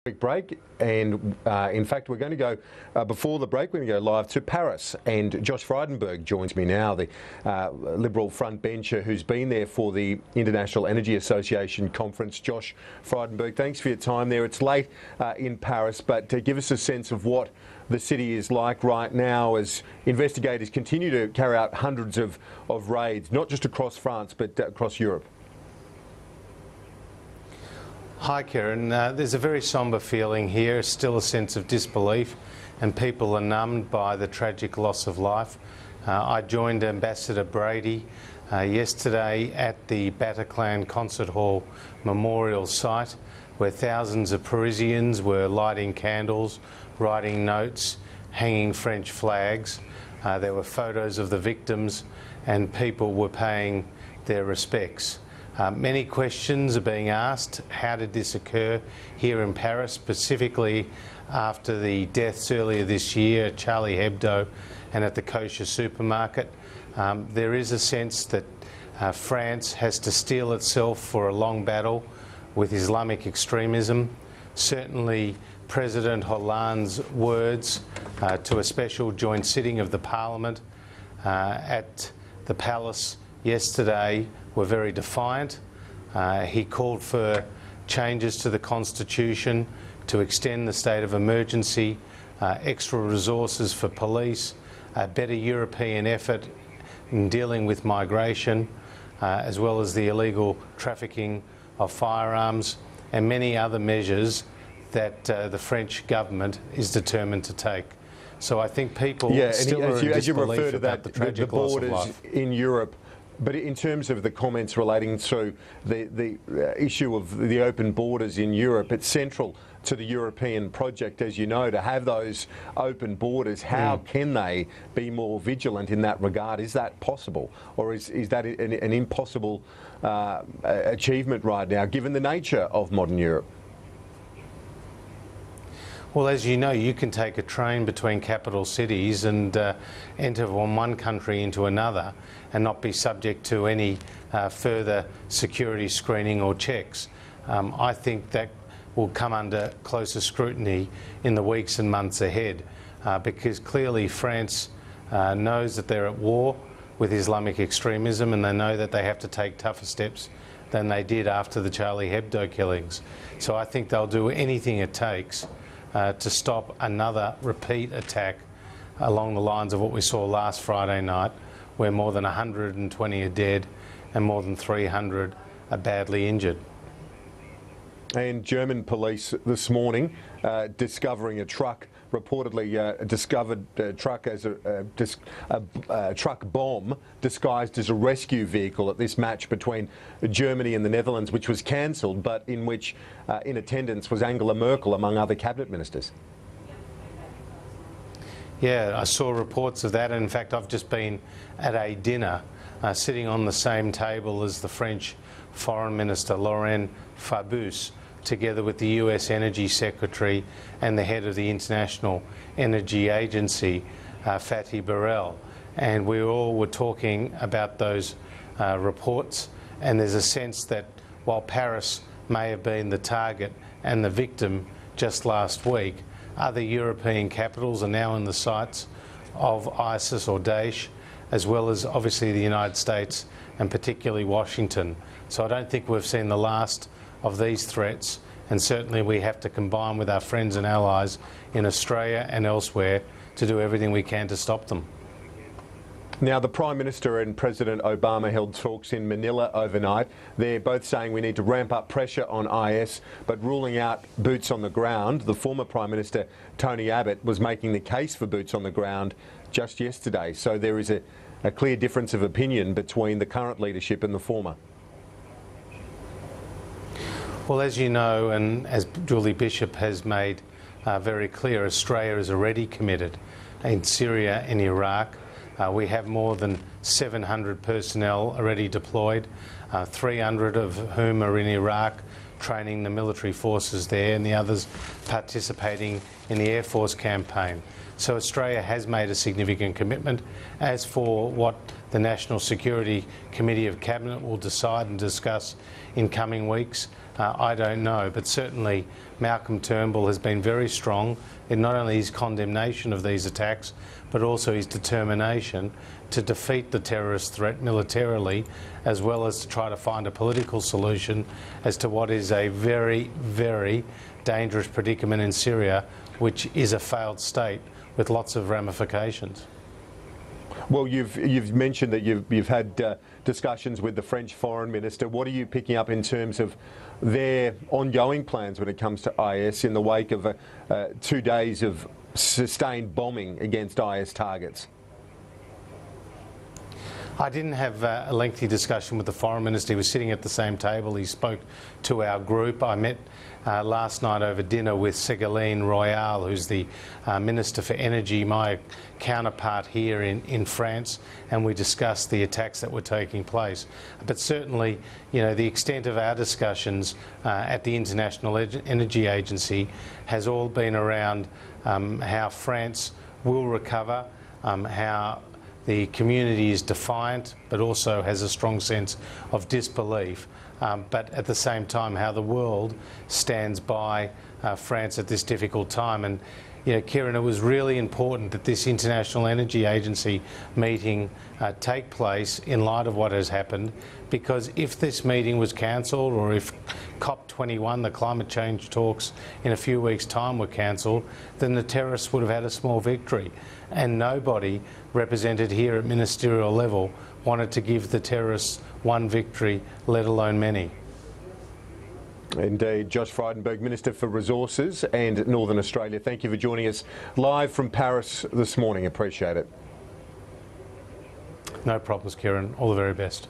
Quick break, and in fact we're going to go before the break we're going to go live to Paris, and Josh Frydenberg joins me now, the Liberal frontbencher who's been there for the International Energy Association conference. Josh Frydenberg, thanks for your time there. It's late in Paris, but to give us a sense of what the city is like right now as investigators continue to carry out hundreds of raids, not just across France but across Europe. Hi Kieran, there's a very sombre feeling here, still a sense of disbelief, and people are numbed by the tragic loss of life. I joined Ambassador Brady yesterday at the Bataclan Concert Hall Memorial site, where thousands of Parisians were lighting candles, writing notes, hanging French flags. There were photos of the victims and people were paying their respects. Many questions are being asked. How did this occur here in Paris, specifically after the deaths earlier this year at Charlie Hebdo and at the kosher supermarket? There is a sense that France has to steel itself for a long battle with Islamic extremism. Certainly President Hollande's words to a special joint sitting of the Parliament at the Palace yesterday were very defiant. He called for changes to the Constitution to extend the state of emergency, extra resources for police, a better European effort in dealing with migration, as well as the illegal trafficking of firearms, and many other measures that the French government is determined to take. So I think people still are in disbelief about the tragic loss of life in Europe. But in terms of the comments relating to the issue of the open borders in Europe, it's central to the European project, as you know, to have those open borders. How can they be more vigilant in that regard? Is that possible? Or is that an impossible achievement right now, given the nature of modern Europe? Well, as you know, you can take a train between capital cities and enter from one country into another and not be subject to any further security screening or checks. I think that will come under closer scrutiny in the weeks and months ahead, because clearly France knows that they're at war with Islamic extremism, and they know that they have to take tougher steps than they did after the Charlie Hebdo killings. So I think they'll do anything it takes to stop another repeat attack along the lines of what we saw last Friday night, where more than 120 are dead and more than 300 are badly injured. And German police this morning discovering a truck, reportedly discovered a truck as a truck bomb disguised as a rescue vehicle at this match between Germany and the Netherlands, which was cancelled, but in which in attendance was Angela Merkel, among other cabinet ministers. Yeah, I saw reports of that, and in fact I've just been at a dinner sitting on the same table as the French Foreign Minister Laurent Fabius, together with the US Energy Secretary and the head of the International Energy Agency, Fatih Birol. And we all were talking about those reports, and there's a sense that while Paris may have been the target and the victim just last week, other European capitals are now in the sights of ISIS or Daesh, as well as obviously the United States and particularly Washington. So I don't think we've seen the last of these threats, and certainly we have to combine with our friends and allies in Australia and elsewhere to do everything we can to stop them. Now, the Prime Minister and President Obama held talks in Manila overnight. They're both saying we need to ramp up pressure on IS, but ruling out boots on the ground. The former Prime Minister, Tony Abbott, was making the case for boots on the ground just yesterday. So there is a clear difference of opinion between the current leadership and the former. Well, as you know, and as Julie Bishop has made very clear, Australia is already committed in Syria and Iraq. We have more than 700 personnel already deployed, 300 of whom are in Iraq, training the military forces there, and the others participating in the Air Force campaign. So Australia has made a significant commitment. As for what the National Security Committee of Cabinet will decide and discuss in coming weeks, I don't know, but certainly Malcolm Turnbull has been very strong in not only his condemnation of these attacks, but also his determination to defeat the terrorist threat militarily, as well as to try to find a political solution as to what is a very, very dangerous predicament in Syria, which is a failed state with lots of ramifications. Well, you've mentioned that you've had discussions with the French Foreign Minister. What are you picking up in terms of their ongoing plans when it comes to IS in the wake of 2 days of sustained bombing against IS targets? I didn't have a lengthy discussion with the Foreign Minister. He was sitting at the same table. He spoke to our group. I met last night over dinner with Ségolène Royal, who's the Minister for Energy, my counterpart here in France, and we discussed the attacks that were taking place. But certainly, you know, the extent of our discussions at the International Energy Agency has all been around how France will recover, how the community is defiant but also has a strong sense of disbelief, but at the same time how the world stands by France at this difficult time. And you know, Kieran, it was really important that this International Energy Agency meeting take place in light of what has happened, because if this meeting was cancelled, or if COP21, the climate change talks in a few weeks' time, were cancelled, then the terrorists would have had a small victory. And nobody represented here at ministerial level wanted to give the terrorists one victory, let alone many. Indeed. Josh Frydenberg, Minister for Resources and Northern Australia, thank you for joining us live from Paris this morning. Appreciate it. No problems, Kieran. All the very best.